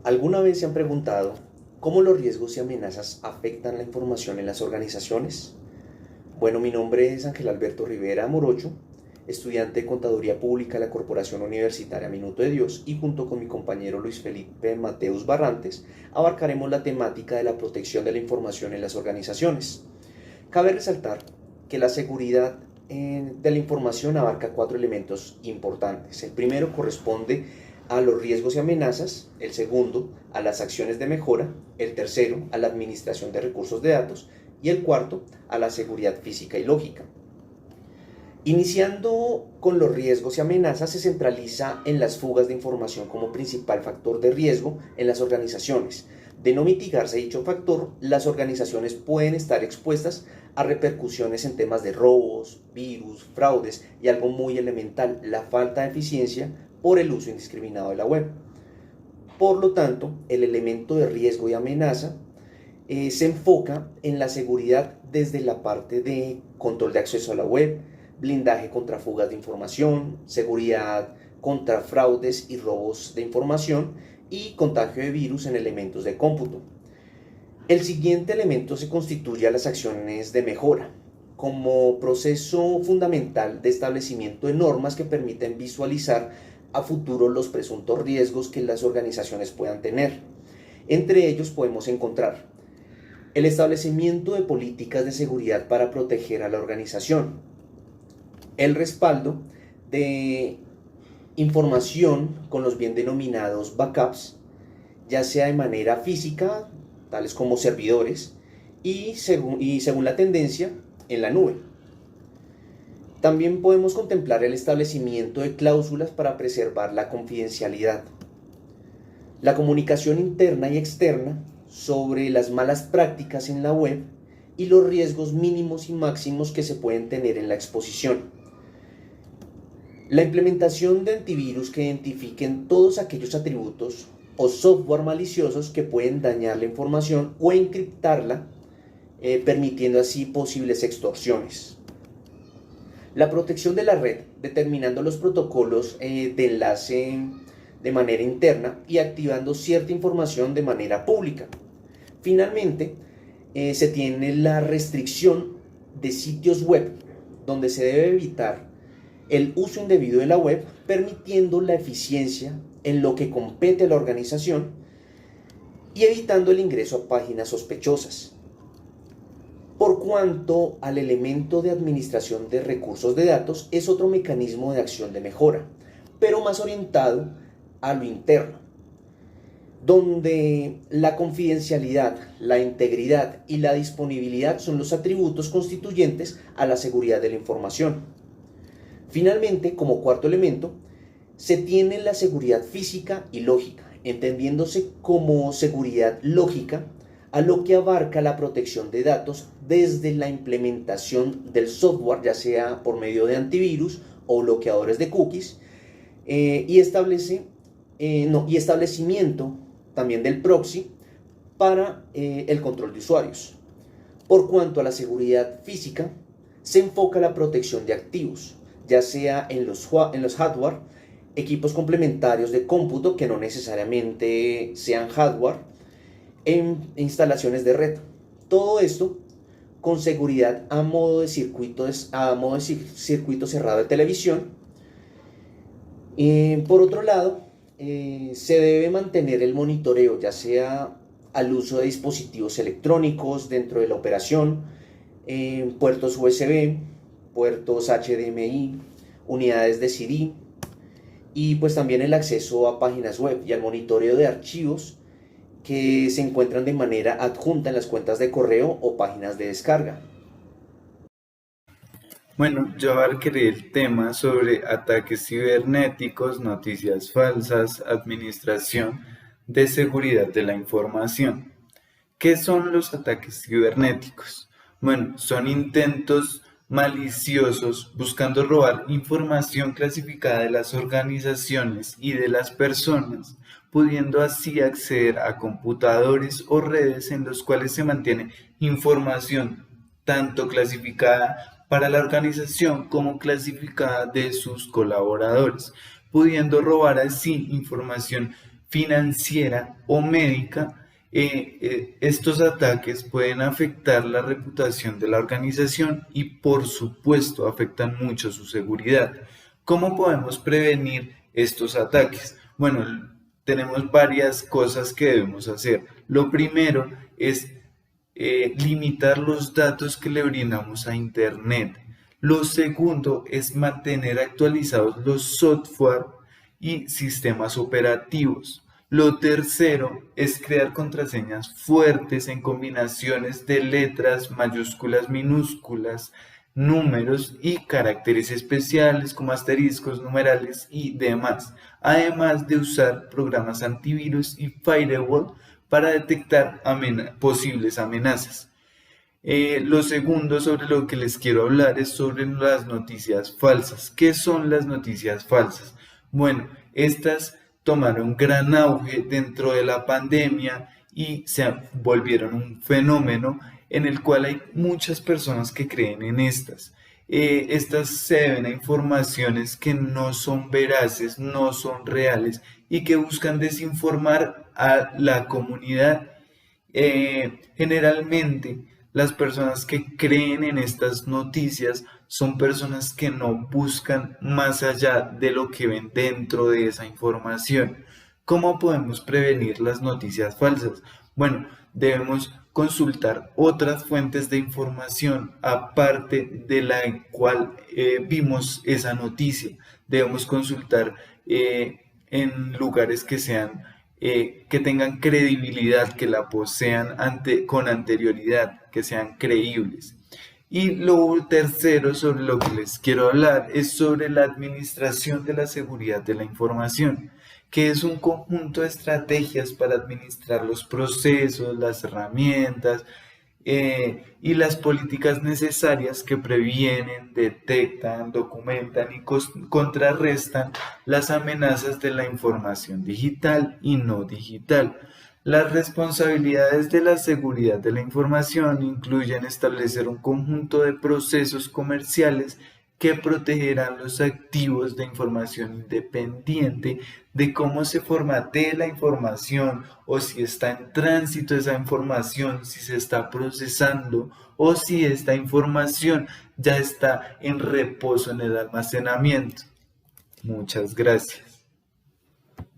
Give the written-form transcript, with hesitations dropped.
¿Alguna vez se han preguntado cómo los riesgos y amenazas afectan la información en las organizaciones? Bueno, mi nombre es Ángel Alberto Rivera Morocho, estudiante de Contaduría Pública de la Corporación Universitaria Minuto de Dios, y junto con mi compañero Luis Felipe Mateus Barrantes abarcaremos la temática de la protección de la información en las organizaciones. Cabe resaltar que la seguridad de la información abarca cuatro elementos importantes. El primero corresponde a los riesgos y amenazas, el segundo a las acciones de mejora, el tercero a la administración de recursos de datos y el cuarto a la seguridad física y lógica. Iniciando con los riesgos y amenazas, se centraliza en las fugas de información como principal factor de riesgo en las organizaciones. De no mitigarse dicho factor, las organizaciones pueden estar expuestas a repercusiones en temas de robos, virus, fraudes y algo muy elemental, la falta de eficiencia por el uso indiscriminado de la web. Por lo tanto, el elemento de riesgo y amenaza se enfoca en la seguridad desde la parte de control de acceso a la web, blindaje contra fugas de información, seguridad contra fraudes y robos de información y contagio de virus en elementos de cómputo. El siguiente elemento se constituye a las acciones de mejora, como proceso fundamental de establecimiento de normas que permiten visualizar a futuro los presuntos riesgos que las organizaciones puedan tener. Entre ellos podemos encontrar el establecimiento de políticas de seguridad para proteger a la organización, el respaldo de información con los bien denominados backups, ya sea de manera física, tales como servidores, y según la tendencia, en la nube. También podemos contemplar el establecimiento de cláusulas para preservar la confidencialidad, la comunicación interna y externa sobre las malas prácticas en la web y los riesgos mínimos y máximos que se pueden tener en la exposición. La implementación de antivirus que identifiquen todos aquellos atributos o software maliciosos que pueden dañar la información o encriptarla, permitiendo así posibles extorsiones. La protección de la red, determinando los protocolos de enlace de manera interna y activando cierta información de manera pública. Finalmente, se tiene la restricción de sitios web, donde se debe evitar el uso indebido de la web, permitiendo la eficiencia en lo que compete a la organización y evitando el ingreso a páginas sospechosas. Por cuanto al elemento de administración de recursos de datos, es otro mecanismo de acción de mejora, pero más orientado a lo interno, donde la confidencialidad, la integridad y la disponibilidad son los atributos constituyentes a la seguridad de la información. Finalmente, como cuarto elemento, se tiene la seguridad física y lógica, entendiéndose como seguridad lógica a lo que abarca la protección de datos desde la implementación del software, ya sea por medio de antivirus o bloqueadores de cookies, y establecimiento también del proxy para el control de usuarios. Por cuanto a la seguridad física, se enfoca la protección de activos, ya sea en los hardware, equipos complementarios de cómputo que no necesariamente sean hardware, en instalaciones de red. Todo esto con seguridad a modo de circuito cerrado de televisión. Por otro lado, se debe mantener el monitoreo, ya sea al uso de dispositivos electrónicos dentro de la operación, puertos USB, puertos HDMI, unidades de CD, y pues también el acceso a páginas web y al monitoreo de archivos que se encuentran de manera adjunta en las cuentas de correo o páginas de descarga. Bueno, yo abarcaré el tema sobre ataques cibernéticos, noticias falsas, administración de seguridad de la información. ¿Qué son los ataques cibernéticos? Bueno, son intentos maliciosos buscando robar información clasificada de las organizaciones y de las personas, pudiendo así acceder a computadores o redes en los cuales se mantiene información tanto clasificada para la organización como clasificada de sus colaboradores, pudiendo robar así información financiera o médica, estos ataques pueden afectar la reputación de la organización y por supuesto afectan mucho su seguridad. ¿Cómo podemos prevenir estos ataques? Bueno, tenemos varias cosas que debemos hacer. Lo primero es limitar los datos que le brindamos a Internet. Lo segundo es mantener actualizados los software y sistemas operativos. Lo tercero es crear contraseñas fuertes en combinaciones de letras, mayúsculas, minúsculas, números y caracteres especiales como asteriscos, numerales y demás. Además de usar programas antivirus y firewall para detectar posibles amenazas. Lo segundo sobre lo que les quiero hablar es sobre las noticias falsas. ¿Qué son las noticias falsas? Bueno, estas tomaron gran auge dentro de la pandemia y se volvieron un fenómeno en el cual hay muchas personas que creen en estas. Estas se deben a informaciones que no son veraces, no son reales y que buscan desinformar a la comunidad. Generalmente, las personas que creen en estas noticias son personas que no buscan más allá de lo que ven dentro de esa información. ¿Cómo podemos prevenir las noticias falsas? Bueno, debemos consultar otras fuentes de información aparte de la en cual vimos esa noticia. Debemos consultar en lugares que sean que tengan credibilidad, que la posean con anterioridad, que sean creíbles. Y lo tercero sobre lo que les quiero hablar es sobre la administración de la seguridad de la información, que es un conjunto de estrategias para administrar los procesos, las herramientas y las políticas necesarias que previenen, detectan, documentan y contrarrestan las amenazas de la información digital y no digital. Las responsabilidades de la seguridad de la información incluyen establecer un conjunto de procesos comerciales que protegerán los activos de información independiente de cómo se formatee la información o si está en tránsito esa información, si se está procesando o si esta información ya está en reposo en el almacenamiento. Muchas gracias.